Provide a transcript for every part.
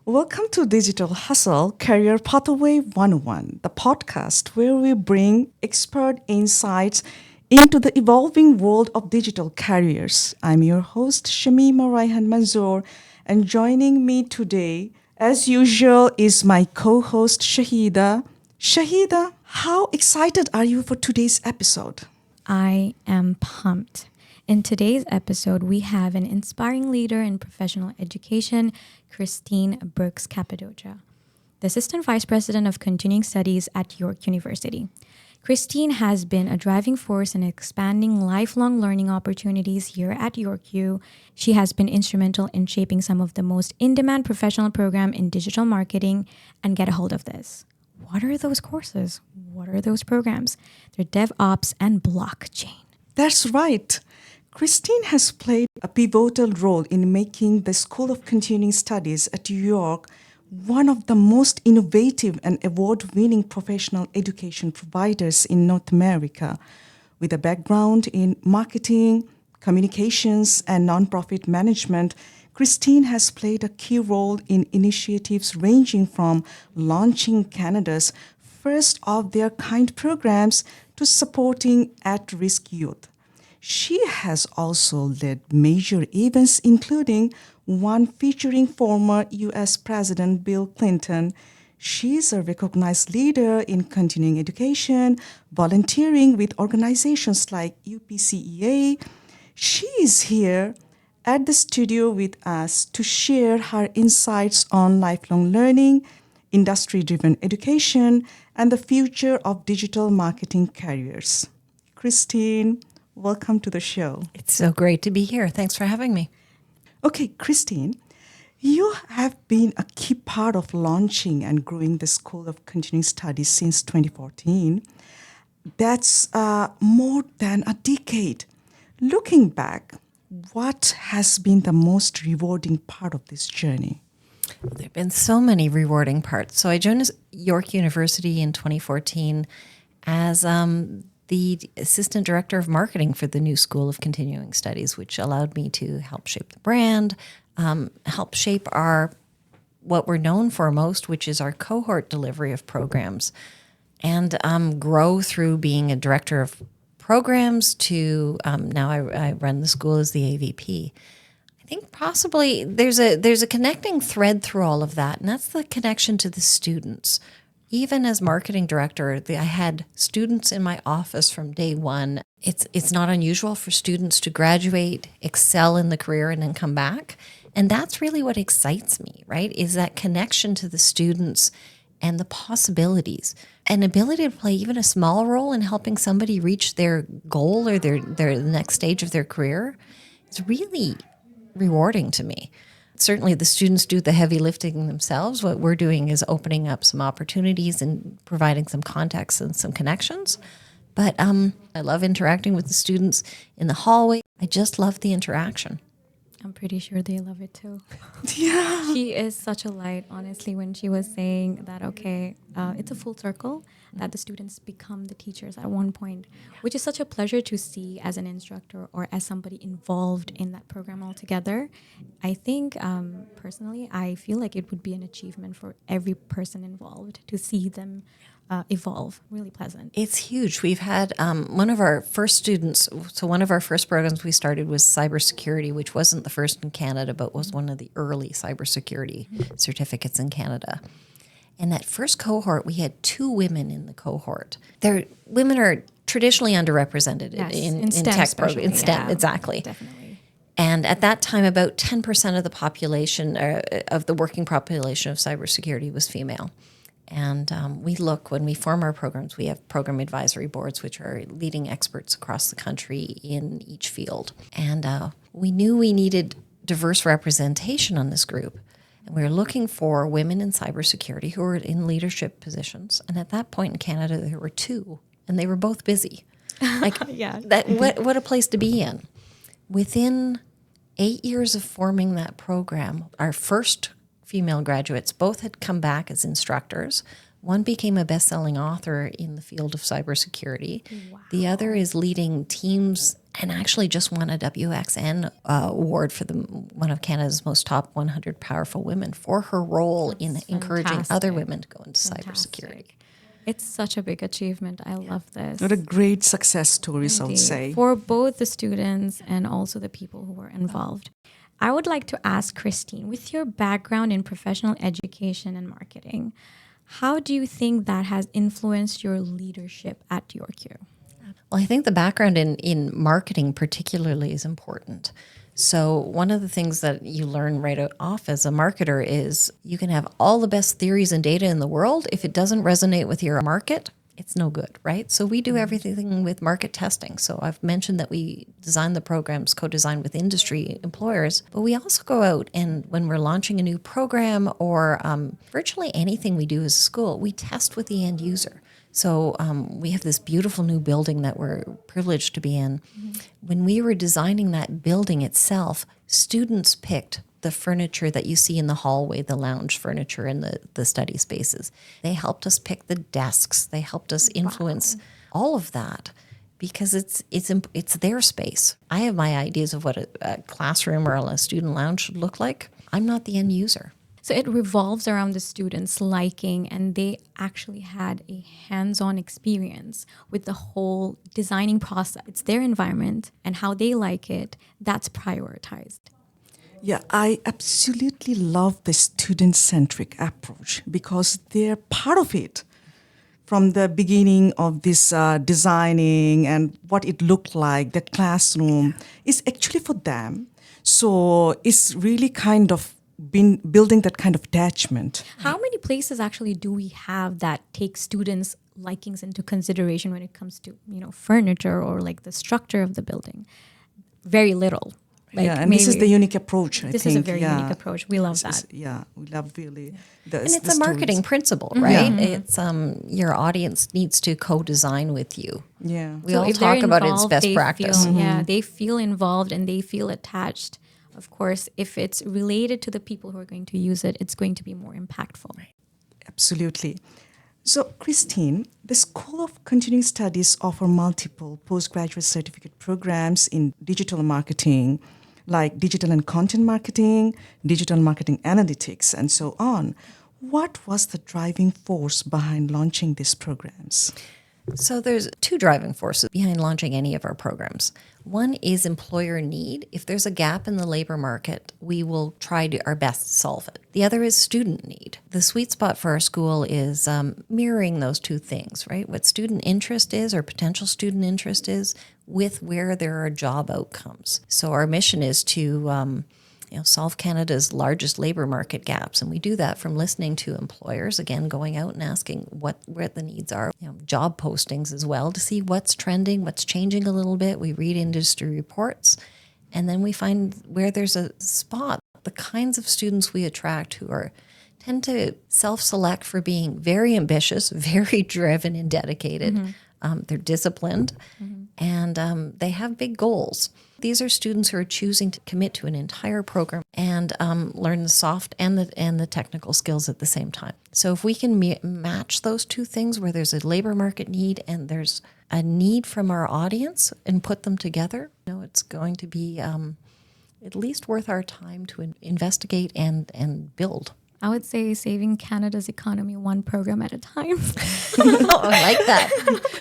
Welcome to Digital Hustle Career Pathway 101, the podcast where we bring expert insights into the evolving world of digital careers. I'm your host, Shamima Manzoor, and joining me today, as usual, is my co-host, Shahida. Shahida, how excited are you for today's episode? I am pumped. In today's episode, we have an inspiring leader in professional education, Christine Brooks-Cappadocia, the Assistant Vice President of Continuing Studies at York University. Christine has been a driving force in expanding lifelong learning opportunities here at York U. She has been instrumental in shaping some of the most in-demand professional programs in digital marketing. And get a hold of this. What are those courses? What are those programs? They're DevOps and blockchain. That's right. Christine has played a pivotal role in making the School of Continuing Studies at York one of the most innovative and award-winning professional education providers in North America. With a background in marketing, communications, and nonprofit management, Christine has played a key role in initiatives ranging from launching Canada's first of their kind programs to supporting at-risk youth. She has also led major events, including one featuring former U.S. President Bill Clinton. She's a recognized leader in continuing education, volunteering with organizations like UPCEA. She is here at the studio with us to share her insights on lifelong learning, industry-driven education, and the future of digital marketing careers. Christine, welcome to the show. It's so great to be here. Thanks for having me. Okay, Christine, you have been a key part of launching and growing the School of Continuing Studies since 2014. That's more than a decade. Looking back, what has been the most rewarding part of this journey? There have been so many rewarding parts. So I joined York University in 2014 as the Assistant Director of Marketing for the new School of Continuing Studies, which allowed me to help shape the brand, help shape what we're known for most, which is our cohort delivery of programs, and grow through being a Director of Programs to now I run the school as the AVP. I think possibly there's a connecting thread through all of that, and that's the connection to the students. Even as marketing director, I had students in my office from day one. It's not unusual for students to graduate, excel in the career, and then come back. And that's really what excites me, right? Is that connection to the students and the possibilities. An ability to play even a small role in helping somebody reach their goal or their next stage of their career is really rewarding to me. Certainly the students do the heavy lifting themselves. What we're doing is opening up some opportunities and providing some context and some connections. But I love interacting with the students in the hallway. I just love the interaction. I'm pretty sure they love it too. Yeah. She is such a light, honestly, when she was saying that, it's a full circle, that the students become the teachers at one point, which is such a pleasure to see as an instructor or as somebody involved in that program altogether. I think, personally, I feel like it would be an achievement for every person involved to see them evolve. Really pleasant. It's huge. We've had one of our first students, so one of our first programs we started was cybersecurity, which wasn't the first in Canada, but was one of the early cybersecurity certificates in Canada. And that first cohort, we had 2 women in the cohort. Women are traditionally underrepresented in STEM tech programs. In STEM, yeah, exactly. Definitely. And at that time, about 10% of the population, of the working population of cybersecurity was female. And when we form our programs, we have program advisory boards, which are leading experts across the country in each field. And we knew we needed diverse representation on this group. And we were looking for women in cybersecurity who were in leadership positions. And at that point in Canada, there were 2, and they were both busy. Yeah. What a place to be in. Within 8 years of forming that program, our first female graduates both had come back as instructors. One became a best-selling author in the field of cybersecurity. Wow. The other is leading teams and actually just won a WXN award for one of Canada's most top 100 powerful women for her role in encouraging other women to go into cybersecurity. It's such a big achievement. I love this. What a great success stories, I would say. For both the students and also the people who were involved. I would like to ask Christine, with your background in professional education and marketing, how do you think that has influenced your leadership at YorkU? Well, I think the background in marketing particularly is important. So one of the things that you learn right off as a marketer is you can have all the best theories and data in the world. If it doesn't resonate with your market, it's no good, right? So we do everything with market testing. So I've mentioned that we design the programs, co-design with industry employers, but we also go out and when we're launching a new program or virtually anything we do as a school, we test with the end user. So we have this beautiful new building that we're privileged to be in. Mm-hmm. When we were designing that building itself, students picked the furniture that you see in the hallway, the lounge furniture in the study spaces. They helped us pick the desks. They helped us influence all of that because it's their space. I have my ideas of what a classroom or a student lounge should look like. I'm not the end user. So it revolves around the students liking, and they actually had a hands-on experience with the whole designing process. It's their environment and how they like it, that's prioritized. Yeah, I absolutely love the student-centric approach because they're part of it. From the beginning of this designing and what it looked like, the classroom is actually for them. So it's really kind of been building that kind of attachment. How many places actually do we have that take students' likings into consideration when it comes to, furniture or like the structure of the building? Very little. And this is the unique approach, I think. This is a very unique approach. We love that. We love really. And it's a marketing principle, right? Mm-hmm. It's your audience needs to co-design with you. Yeah. We all talk about it as best practice. They feel involved and they feel attached. Of course, if it's related to the people who are going to use it, it's going to be more impactful. Absolutely. So, Christine, the School of Continuing Studies offer multiple postgraduate certificate programs in digital marketing, like digital and content marketing, digital marketing analytics, and so on. What was the driving force behind launching these programs? So there's two driving forces behind launching any of our programs. One is employer need. If there's a gap in the labor market, we will try our best to solve it. The other is student need. The sweet spot for our school is mirroring those two things, right? What student interest is or potential student interest is with where there are job outcomes. So our mission is to solve Canada's largest labor market gaps. And we do that from listening to employers, again, going out and asking where the needs are, job postings as well to see what's trending, what's changing a little bit. We read industry reports, and then we find where there's a spot, the kinds of students we attract who tend to self-select for being very ambitious, very driven and dedicated. Mm-hmm. They're disciplined, and they have big goals. These are students who are choosing to commit to an entire program and learn the soft and the technical skills at the same time. So if we can match those two things where there's a labor market need and there's a need from our audience and put them together, it's going to be at least worth our time to investigate and build. I would say saving Canada's economy one program at a time. I like that.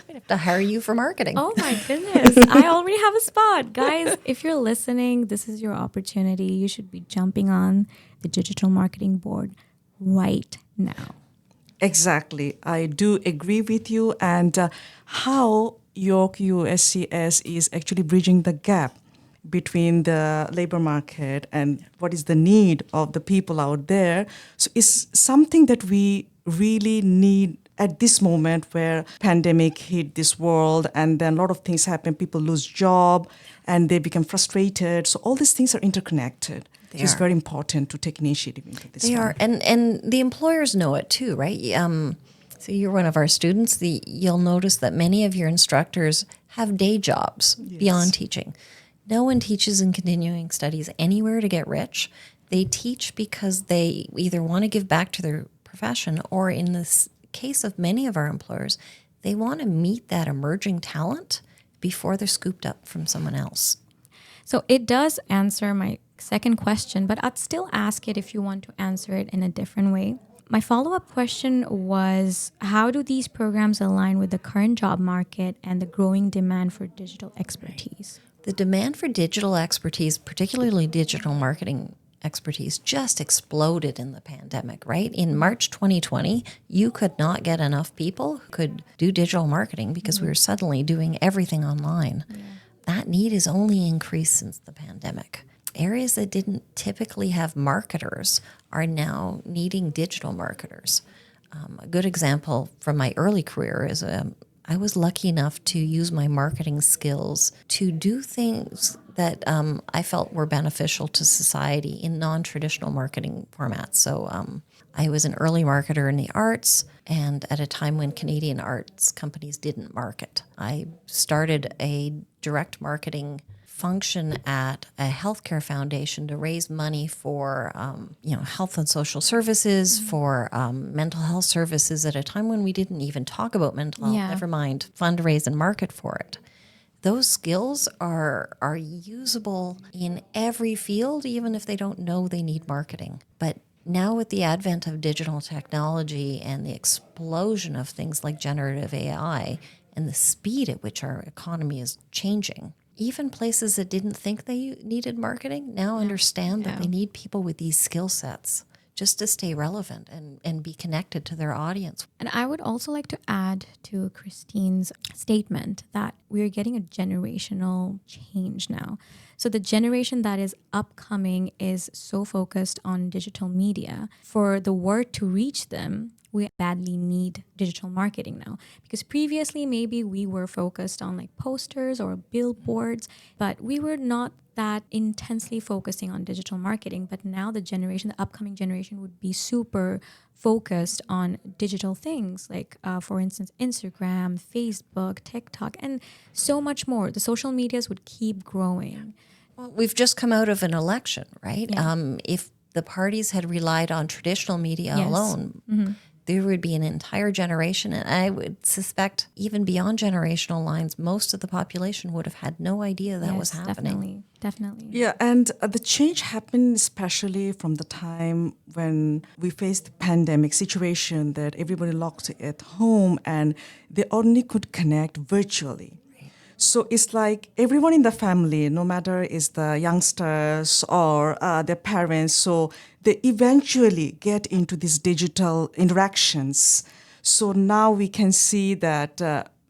We'd have to hire you for marketing. Oh my goodness. I already have a spot. Guys, if you're listening, this is your opportunity. You should be jumping on the digital marketing board right now. Exactly. I do agree with you. And how YorkU SCS is actually bridging the gap between the labor market and what is the need of the people out there. So it's something that we really need at this moment where pandemic hit this world and then a lot of things happen. People lose job and they become frustrated. So all these things are interconnected. It's very important to take initiative into this. They are. And the employers know it too, right? So you're one of our students. You'll notice that many of your instructors have day jobs beyond teaching. No one teaches in continuing studies anywhere to get rich. They teach because they either want to give back to their profession or in this case of many of our employers, they want to meet that emerging talent before they're scooped up from someone else. So it does answer my second question, but I'd still ask it if you want to answer it in a different way. My follow-up question was, how do these programs align with the current job market and the growing demand for digital expertise? The demand for digital expertise, particularly digital marketing expertise, just exploded in the pandemic, right? In March 2020, you could not get enough people who could do digital marketing because we were suddenly doing everything online. Yeah. That need has only increased since the pandemic. Areas that didn't typically have marketers are now needing digital marketers. A good example from my early career is I was lucky enough to use my marketing skills to do things that I felt were beneficial to society in non-traditional marketing formats. So I was an early marketer in the arts, and at a time when Canadian arts companies didn't market. I started a direct marketing function at a healthcare foundation to raise money for health and social services, for mental health services at a time when we didn't even talk about mental health, never mind fundraise and market for it. Those skills are usable in every field, even if they don't know they need marketing. But now with the advent of digital technology and the explosion of things like generative AI and the speed at which our economy is changing, even places that didn't think they needed marketing now understand that they need people with these skill sets just to stay relevant and be connected to their audience. And I would also like to add to Christine's statement that we're getting a generational change now. So the generation that is upcoming is so focused on digital media. For the word to reach them, we badly need digital marketing now, because previously maybe we were focused on like posters or billboards, but we were not that intensely focusing on digital marketing. But now the upcoming generation would be super focused on digital things like, for instance, Instagram, Facebook, TikTok, and so much more. The social medias would keep growing. Well, we've just come out of an election, right? Yeah. If the parties had relied on traditional media alone, there would be an entire generation, and I would suspect even beyond generational lines, most of the population would have had no idea that was happening. Definitely. Yeah, and the change happened especially from the time when we faced the pandemic situation that everybody locked at home and they only could connect virtually. So it's like everyone in the family, no matter is the youngsters or their parents, so they eventually get into these digital interactions. So now we can see that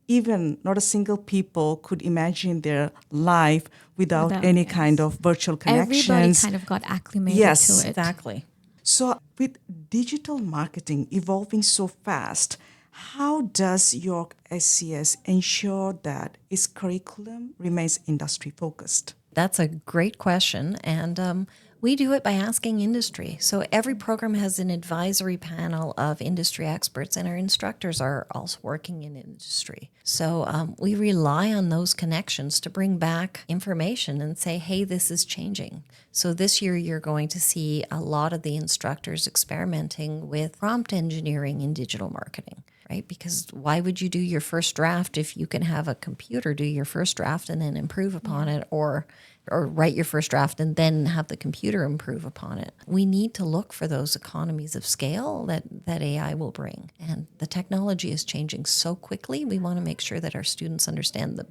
even not a single people could imagine their life without any kind of virtual connections. Everybody kind of got acclimated to it. Exactly. So with digital marketing evolving so fast, how does York SCS ensure that its curriculum remains industry focused? That's a great question, and we do it by asking industry. So every program has an advisory panel of industry experts, and our instructors are also working in industry. So we rely on those connections to bring back information and say, hey, this is changing. So this year you're going to see a lot of the instructors experimenting with prompt engineering in digital marketing. Right? Because why would you do your first draft if you can have a computer do your first draft and then improve upon it, or write your first draft and then have the computer improve upon it? We need to look for those economies of scale that AI will bring. And the technology is changing so quickly, we want to make sure that our students understand them.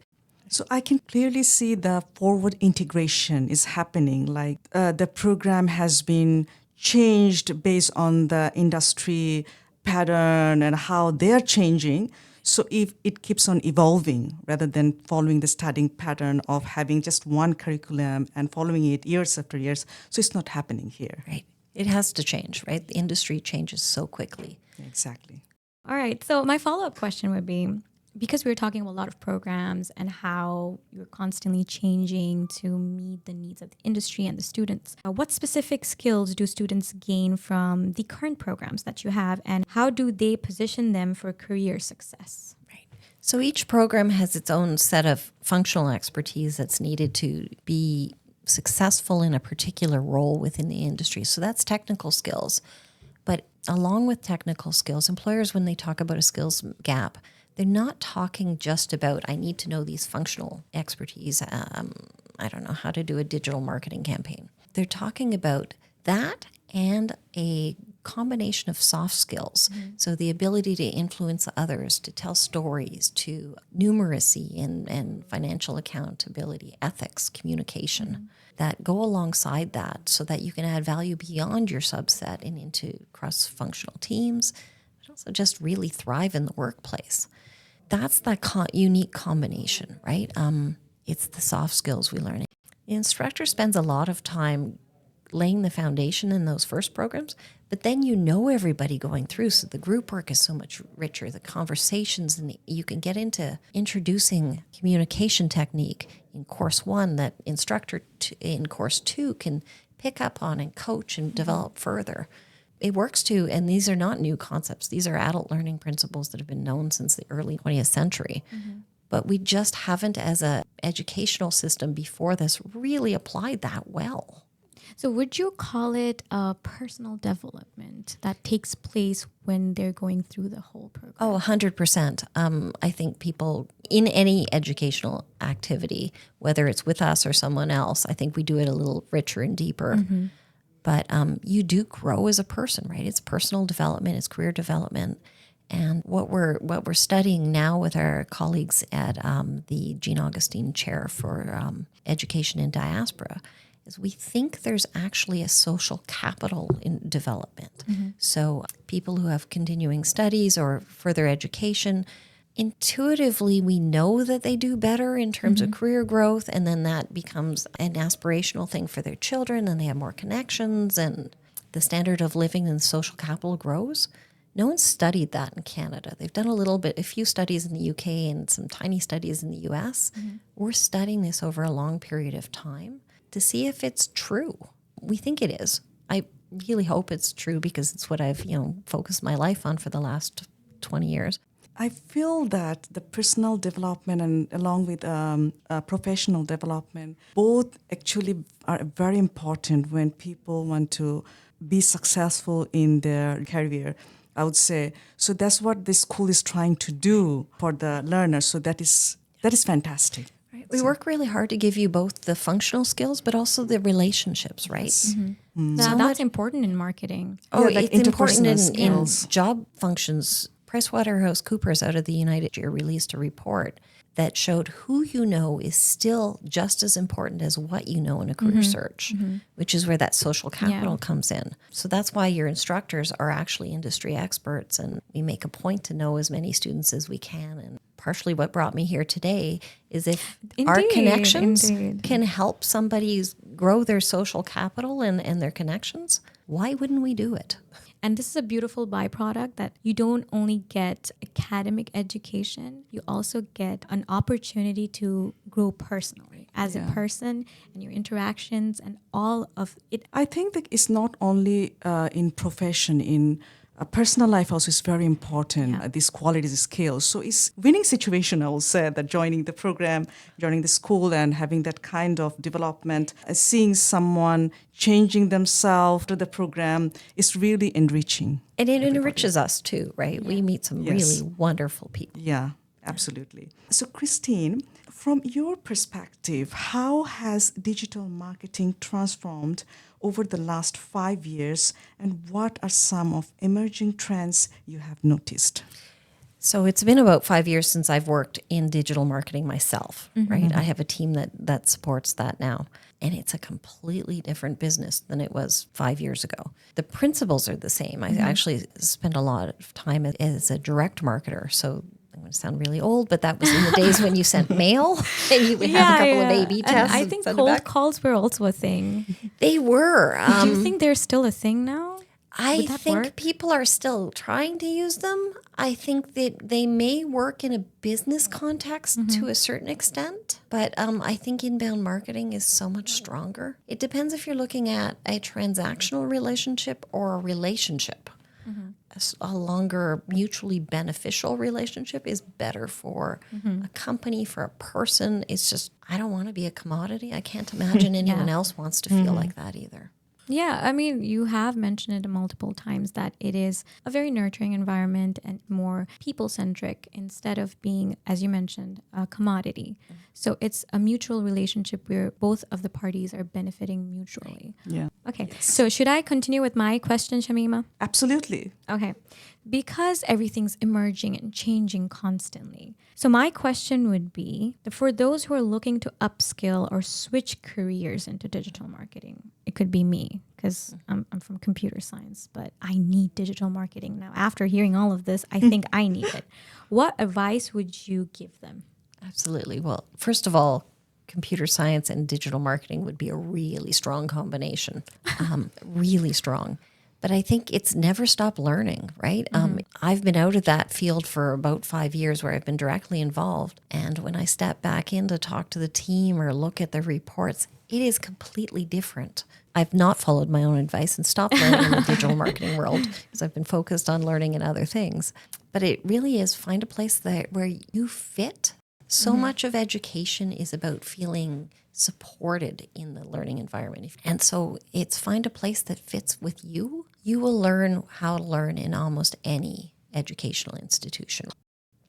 So I can clearly see the forward integration is happening. Like the program has been changed based on the industry pattern and how they're changing. So if it keeps on evolving rather than following the studying pattern of having just one curriculum and following it years after years, so it's not happening here. Right. It has to change, right? The industry changes so quickly. Exactly. All right. So my follow-up question would be, because we were talking about a lot of programs and how you're constantly changing to meet the needs of the industry and the students, what specific skills do students gain from the current programs that you have, and how do they position them for career success? Right. So each program has its own set of functional expertise that's needed to be successful in a particular role within the industry. So that's technical skills. But along with technical skills, employers, when they talk about a skills gap, they're not talking just about, I need to know these functional expertise. I don't know how to do a digital marketing campaign. They're talking about that and a combination of soft skills. So the ability to influence others, to tell stories, to numeracy and financial accountability, ethics, communication that go alongside that so that you can add value beyond your subset and into cross-functional teams, but also just really thrive in the workplace. That's that unique combination, right? It's the soft skills we learn. The instructor spends a lot of time laying the foundation in those first programs, but then you know everybody going through, so the group work is so much richer, the conversations, and you can get into introducing communication technique in course 1 that instructor in course 2 can pick up on and coach and develop further. It works too, and these are not new concepts. These are adult learning principles that have been known since the early 20th century. But we just haven't, as an educational system before this, really applied that well. So would you call it a personal development that takes place when they're going through the whole program? Oh, 100%. I think people in any educational activity, whether it's with us or someone else, I think we do it a little richer and deeper. But you do grow as a person, right? It's personal development, it's career development. And what we're studying now with our colleagues at the Jean Augustine Chair for Education in Diaspora is we think there's actually a social capital in development. So people who have continuing studies or further education, intuitively we know that they do better in terms of career growth, and then that becomes an aspirational thing for their children, and they have more connections, and the standard of living and social capital grows. No one's studied that in Canada. They've done a few studies in the UK and some tiny studies in the US. We're studying this over a long period of time to see if it's true. We think it is. I really hope it's true because it's what I've, focused my life on for the last 20 years. I feel that the personal development and along with professional development, both actually are very important when people want to be successful in their career, I would say. So that's what this school is trying to do for the learners. So that is fantastic. Right. We work really hard to give you both the functional skills, but also the relationships, right? Yes. That's important in marketing. Oh, Yeah, like it's important in skills. job functions. PricewaterhouseCoopers out of the United year released a report that showed who you know is still just as important as what you know in a career search, which is where that social capital comes in. So that's why your instructors are actually industry experts, and we make a point to know as many students as we can. And partially what brought me here today is if our connections can help somebody grow their social capital and their connections, why wouldn't we do it? And this is a beautiful byproduct that you don't only get academic education, you also get an opportunity to grow personally as a person and your interactions and all of it. I think that it's not only in profession, in personal life also is very important, these qualities, skills. So it's winning situation, I will say, that joining the program, joining the school and having that kind of development, seeing someone changing themselves to the program is really enriching. And it enriches us too, right? We meet some really wonderful people. Yeah, absolutely. So Christine, from your perspective, how has digital marketing transformed over the last 5 years, and what are some of emerging trends you have noticed? So it's been about 5 years since I've worked in digital marketing myself, right? I have a team that supports that now. And it's a completely different business than it was 5 years ago. The principles are the same. I actually spent a lot of time as a direct marketer. So I'm going to sound really old, but that was in the days when you sent mail and you would have a couple of A/B tests. And I think cold calls were also a thing. They were. Do you think they're still a thing now? I Would that think work? people are still trying to use them. I think that they may work in a business context to a certain extent, but I think inbound marketing is so much stronger. It depends if you're looking at a transactional relationship or a relationship. A longer mutually beneficial relationship is better for a company, for a person. It's just, I don't want to be a commodity. I can't imagine anyone else wants to feel like that either. Yeah, I mean, you have mentioned it multiple times that it is a very nurturing environment and more people centric instead of being, as you mentioned, a commodity. So it's a mutual relationship where both of the parties are benefiting mutually. Yeah. Okay, so should I continue with my question, Shamima? Absolutely. Okay, because everything's emerging and changing constantly. So my question would be, for those who are looking to upskill or switch careers into digital marketing, it could be me because I'm from computer science, but I need digital marketing now. After hearing all of this, I think I need it. What advice would you give them? Absolutely. Well, first of all, computer science and digital marketing would be a really strong combination, really strong. But I think it's never stop learning, right? I've been out of that field for about 5 years where I've been directly involved. And when I step back in to talk to the team or look at the reports, it is completely different. I've not followed my own advice and stopped learning in the digital marketing world because I've been focused on learning in other things. But it really is find a place where you fit. So much of education is about feeling supported in the learning environment. And so it's find a place that fits with you. You will learn how to learn in almost any educational institution.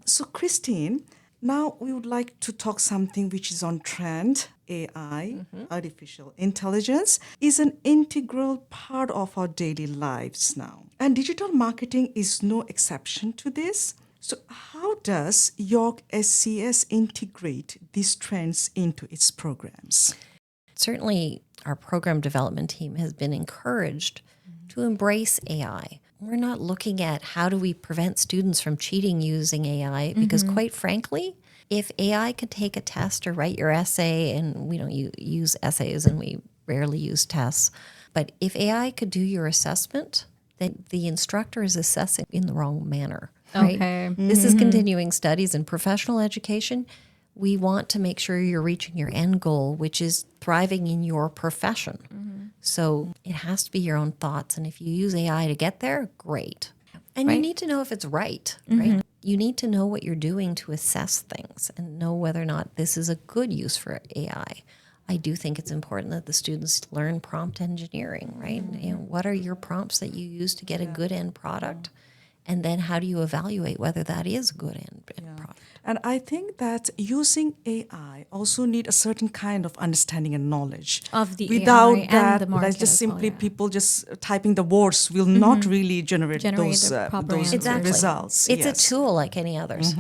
So, Christine, now we would like to talk something which is on trend. AI, artificial intelligence, is an integral part of our daily lives now. And digital marketing is no exception to this. So, how does York SCS integrate these trends into its programs? Certainly, our program development team has been encouraged to embrace AI. We're not looking at how do we prevent students from cheating using AI because quite frankly, if AI could take a test or write your essay, and we don't use essays and we rarely use tests, but if AI could do your assessment, then the instructor is assessing in the wrong manner. Right? Okay. This is continuing studies and professional education. We want to make sure you're reaching your end goal, which is thriving in your profession. So it has to be your own thoughts. And if you use AI to get there, great. And you need to know if it's right, right? You need to know what you're doing to assess things and know whether or not this is a good use for AI. I do think it's important that the students learn prompt engineering, right? You know, what are your prompts that you use to get a good end product? And then how do you evaluate whether that is good end product? And I think that using AI also need a certain kind of understanding and knowledge. Of the Without AI and that, the market like just as well, simply yeah. people just typing the words will not really generate those, the proper those answers. results. It's yes. a tool like any others.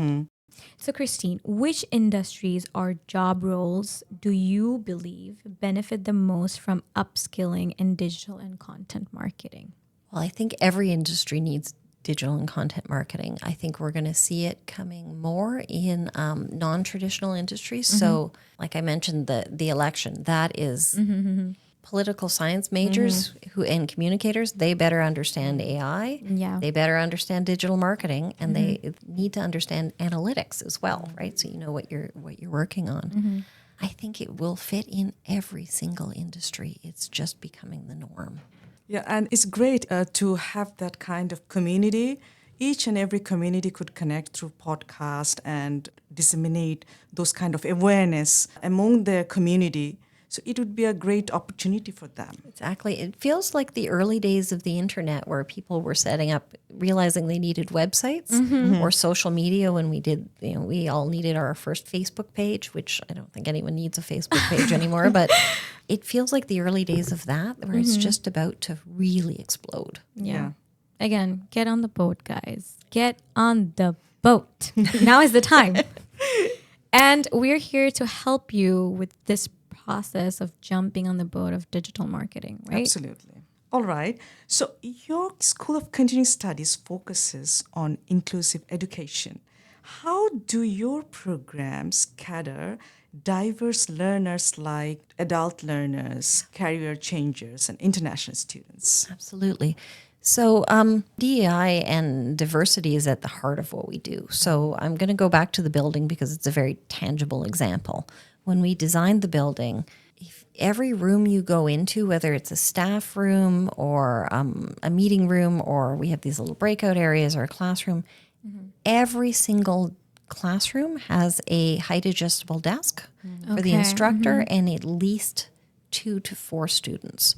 So, Christine, which industries or job roles do you believe benefit the most from upskilling in digital and content marketing? Well, I think every industry needs digital and content marketing. I think we're going to see it coming more in non-traditional industries. So, like I mentioned, the election, that is political science majors who and communicators, they better understand AI. Yeah. They better understand digital marketing, and they need to understand analytics as well, right? So you know what you're working on. I think it will fit in every single industry. It's just becoming the norm. Yeah, and it's great to have that kind of community. Each and every community could connect through podcast and disseminate those kind of awareness among their community. So it would be a great opportunity for them. Exactly. It feels like the early days of the internet where people were setting up, realizing they needed websites or social media when we all needed our first Facebook page, which I don't think anyone needs a Facebook page anymore, but it feels like the early days of that where it's just about to really explode. Yeah. Again, get on the boat, guys. Get on the boat. Now is the time. And we're here to help you with this process of jumping on the boat of digital marketing, right? Absolutely. All right. So your School of Continuing Studies focuses on inclusive education. How do your programs cater diverse learners like adult learners, career changers, and international students? Absolutely. So DEI and diversity is at the heart of what we do. So I'm going to go back to the building because it's a very tangible example. When we designed the building, if every room you go into, whether it's a staff room or a meeting room, or we have these little breakout areas or a classroom, every single classroom has a height adjustable desk for the Okay. instructor and at least 2 to 4 students.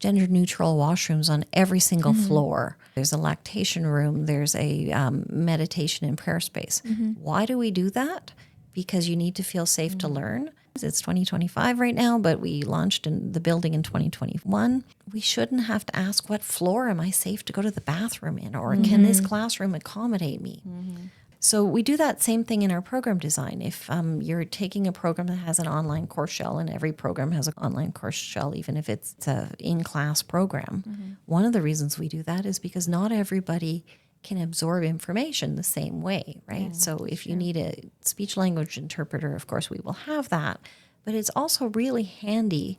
gender neutral washrooms on every single floor. There's a lactation room. There's a meditation and prayer space. Why do we do that? Because you need to feel safe to learn. It's 2025 right now, but we launched in the building in 2021. We shouldn't have to ask, what floor am I safe to go to the bathroom in? Or can this classroom accommodate me? So we do that same thing in our program design. If you're taking a program that has an online course shell, and every program has an online course shell, even if it's an in-class program, one of the reasons we do that is because not everybody can absorb information the same way, right? Yeah, so if you need a speech language interpreter, of course, we will have that. But it's also really handy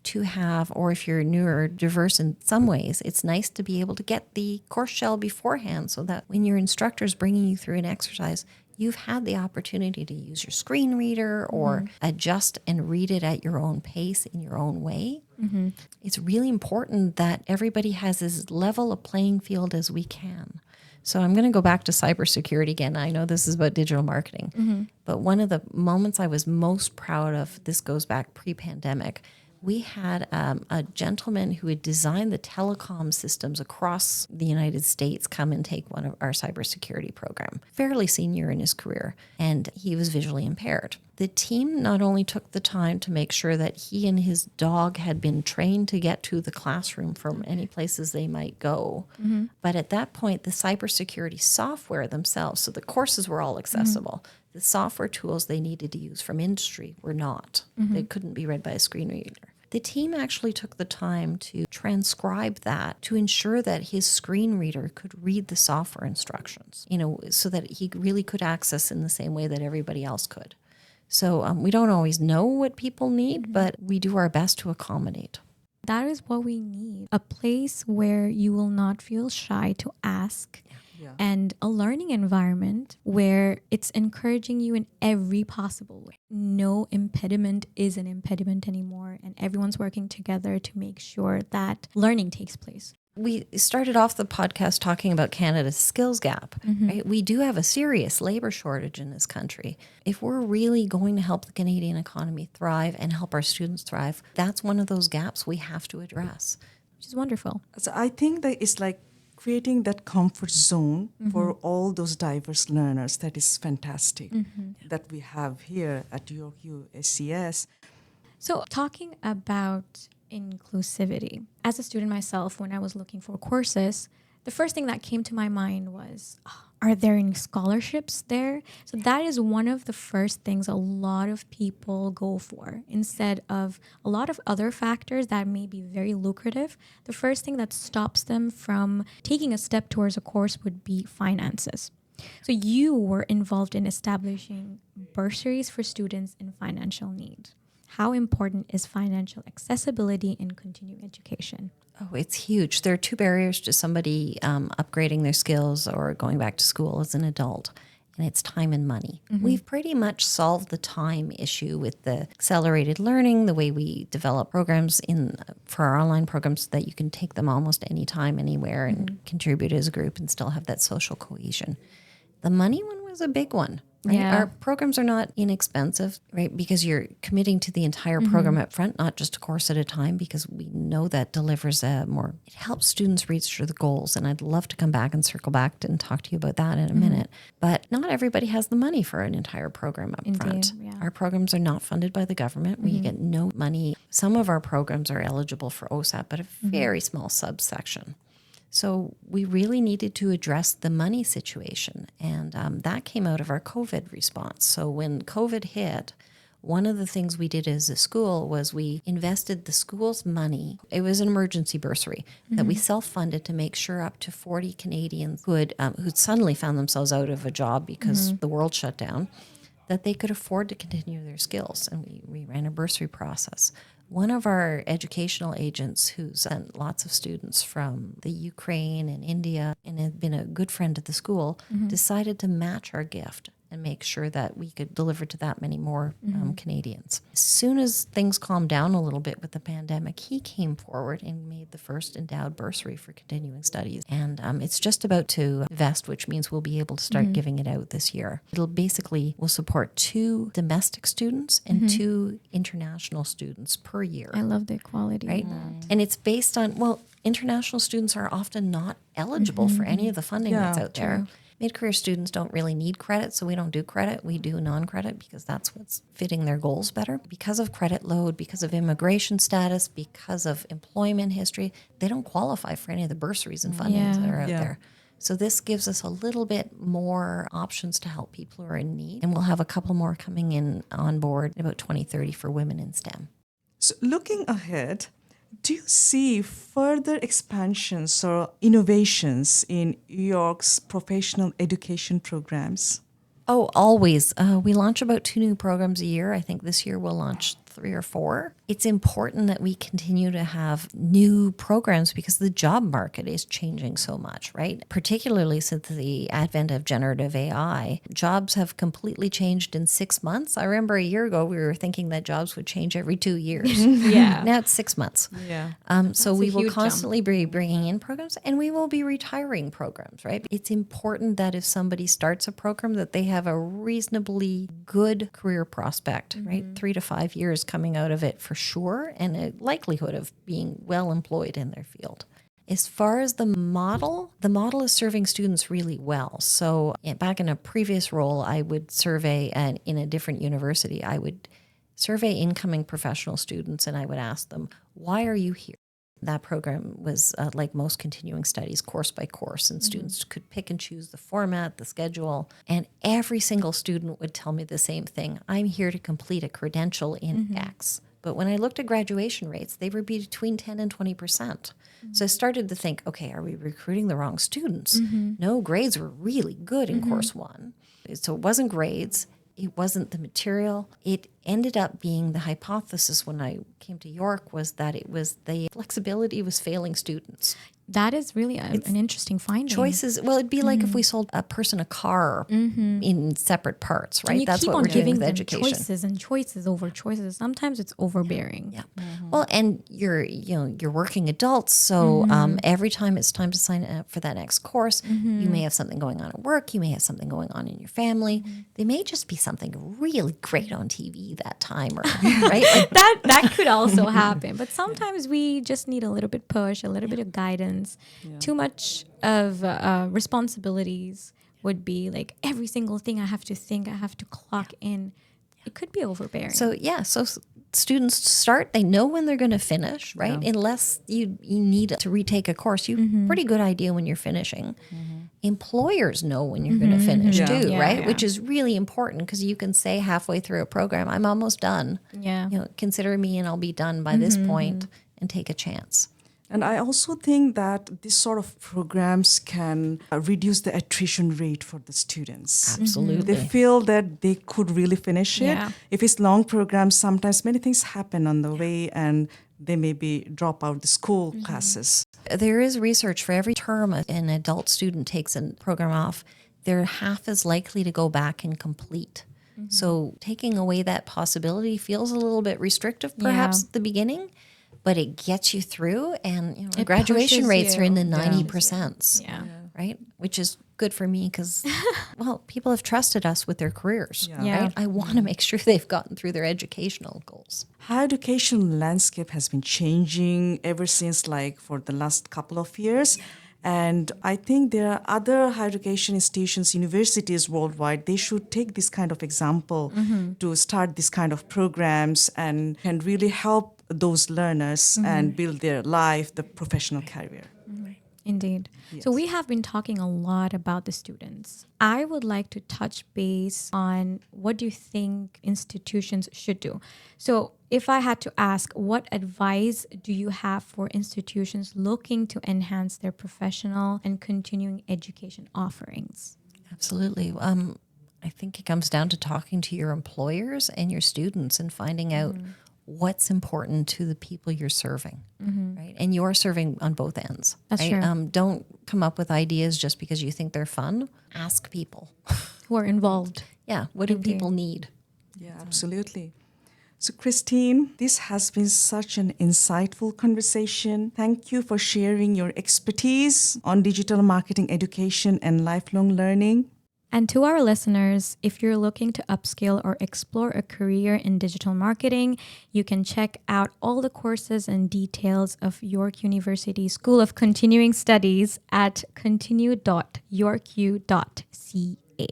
to have, or if you're neurodiverse in some ways, it's nice to be able to get the course shell beforehand so that when your instructor is bringing you through an exercise, you've had the opportunity to use your screen reader or adjust and read it at your own pace in your own way. It's really important that everybody has as level a playing field as we can. So I'm going to go back to cybersecurity again. I know this is about digital marketing, but one of the moments I was most proud of, this goes back pre-pandemic, we had a gentleman who had designed the telecom systems across the United States come and take one of our cybersecurity program, fairly senior in his career, and he was visually impaired. The team not only took the time to make sure that he and his dog had been trained to get to the classroom from any places they might go, but at that point, the cybersecurity software themselves, so the courses were all accessible. The software tools they needed to use from industry were not. They couldn't be read by a screen reader. The team actually took the time to transcribe that to ensure that his screen reader could read the software instructions, so that he really could access in the same way that everybody else could. So we don't always know what people need, but we do our best to accommodate. That is what we need. A place where you will not feel shy to ask. Yeah. And a learning environment where it's encouraging you in every possible way. No impediment is an impediment anymore, and everyone's working together to make sure that learning takes place. We started off the podcast talking about Canada's skills gap, right? We do have a serious labor shortage in this country. If we're really going to help the Canadian economy thrive and help our students thrive, that's one of those gaps we have to address. Which is wonderful. So I think that it's like creating that comfort zone for all those diverse learners. That is fantastic that we have here at York U SCS. So talking about inclusivity, as a student myself, when I was looking for courses, the first thing that came to my mind was, are there any scholarships there? So that is one of the first things a lot of people go for. Instead of a lot of other factors that may be very lucrative, the first thing that stops them from taking a step towards a course would be finances. So you were involved in establishing bursaries for students in financial need. How important is financial accessibility in continuing education? Oh, it's huge. There are two barriers to somebody upgrading their skills or going back to school as an adult, and it's time and money. We've pretty much solved the time issue with the accelerated learning, the way we develop programs for our online programs so that you can take them almost anytime, anywhere, and contribute as a group and still have that social cohesion. The money one was a big one. Right? Yeah. Our programs are not inexpensive, right? Because you're committing to the entire program up front, not just a course at a time, because we know that delivers it helps students reach the goals. And I'd love to come back and circle back and talk to you about that in a minute. But not everybody has the money for an entire program up front. Yeah. Our programs are not funded by the government. We get no money. Some of our programs are eligible for OSAP, but a very small subsection. So we really needed to address the money situation, and that came out of our COVID response. So when COVID hit, one of the things we did as a school was we invested the school's money. It was an emergency bursary that we self-funded to make sure up to 40 Canadians who'd suddenly found themselves out of a job because the world shut down, that they could afford to continue their skills. And we ran a bursary process. One of our educational agents who sent lots of students from the Ukraine and India and had been a good friend to the school decided to match our gift and make sure that we could deliver to that many more Canadians. As soon as things calmed down a little bit with the pandemic, he came forward and made the first endowed bursary for continuing studies. And it's just about to vest, which means we'll be able to start giving it out this year. Will support 2 domestic students and 2 international students per year. I love the equality. Right? In that. And it's based on, well, international students are often not eligible for any of the funding that's out there. Mid-career students don't really need credit, so we don't do credit. We do non-credit because that's what's fitting their goals better. Because of credit load, because of immigration status, because of employment history, they don't qualify for any of the bursaries and fundings that are out there. So this gives us a little bit more options to help people who are in need. And we'll have a couple more coming in on board in about 2030 for women in STEM. So looking ahead, do you see further expansions or innovations in New York's professional education programs? Oh, always. We launch about 2 new programs a year. I think this year we'll launch 3 or 4. It's important that we continue to have new programs because the job market is changing so much, right? Particularly since the advent of generative AI, jobs have completely changed in 6 months. I remember a year ago, we were thinking that jobs would change every 2 years. Now it's 6 months. So we will constantly be bringing in programs and we will be retiring programs, right? It's important that if somebody starts a program that they have a reasonably good career prospect, right? 3 to 5 years coming out of it for sure, and a likelihood of being well employed in their field. As far as the model is serving students really well. So back in a previous role, I would survey, and in a different university, I would survey incoming professional students and I would ask them, why are you here? That program was like most continuing studies, course by course, and students could pick and choose the format, the schedule, and every single student would tell me the same thing. I'm here to complete a credential in X. But when I looked at graduation rates, they were between 10 and 20%. So I started to think, okay, are we recruiting the wrong students? No, grades were really good in course 1. So it wasn't grades. It wasn't the material. It ended up being the hypothesis when I came to York was that it was the flexibility was failing students. That is really an interesting finding. Choices. Well, it'd be like if we sold a person a car in separate parts, right? And you That's keep what on we're doing giving with them education. choices and choices over choices. Sometimes it's overbearing. Yeah. Well, and you're working adults, so every time it's time to sign up for that next course, you may have something going on at work, you may have something going on in your family. They may just be something really great on TV that time, or right? Like, That could also happen. But sometimes we just need a little bit push, a little bit of guidance. Too much of responsibilities would be like every single thing I have to think, I have to clock in. It could be overbearing. So students start, they know when they're going to finish, right? Unless you need to retake a course, you have a pretty good idea when you're finishing. Employers know when you're going to finish too, right? Which is really important because you can say halfway through a program, I'm almost done. Consider me and I'll be done by this point and take a chance. And I also think that this sort of programs can reduce the attrition rate for the students. Absolutely. They feel that they could really finish it. If it's long programs, sometimes many things happen on the way and they maybe drop out the school classes. There is research for every term an adult student takes a program off, they're half as likely to go back and complete. So taking away that possibility feels a little bit restrictive perhaps at the beginning. But it gets you through, and graduation rates are in the 90%, right? Which is good for me because, well, people have trusted us with their careers, right? I want to make sure they've gotten through their educational goals. Higher education landscape has been changing ever since, like, for the last couple of years. And I think there are other higher education institutions, universities worldwide, they should take this kind of example to start this kind of programs and can really help those learners and build their life, the professional career. Indeed. Yes. So we have been talking a lot about the students. I would like to touch base on what do you think institutions should do? So if I had to ask, what advice do you have for institutions looking to enhance their professional and continuing education offerings? Absolutely. I think it comes down to talking to your employers and your students and finding out what's important to the people you're serving, right? And you're serving on both ends. That's right? true. Don't come up with ideas just because you think they're fun. Ask people Who are involved. Yeah, what do Indeed. people need? Yeah, absolutely. So, Christine, this has been such an insightful conversation. Thank you for sharing your expertise on digital marketing education and lifelong learning. And to our listeners, if you're looking to upskill or explore a career in digital marketing, you can check out all the courses and details of York University School of Continuing Studies at continue.yorku.ca.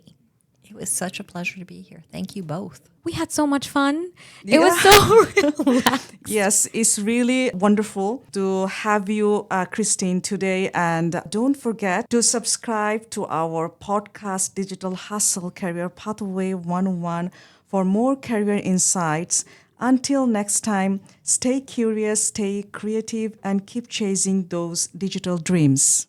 It was such a pleasure to be here. Thank you both. We had so much fun. It was so relaxed. Yes, it's really wonderful to have you, Christine, today. And don't forget to subscribe to our podcast, Digital Hustle Career Pathway 101, for more career insights. Until next time, stay curious, stay creative, and keep chasing those digital dreams.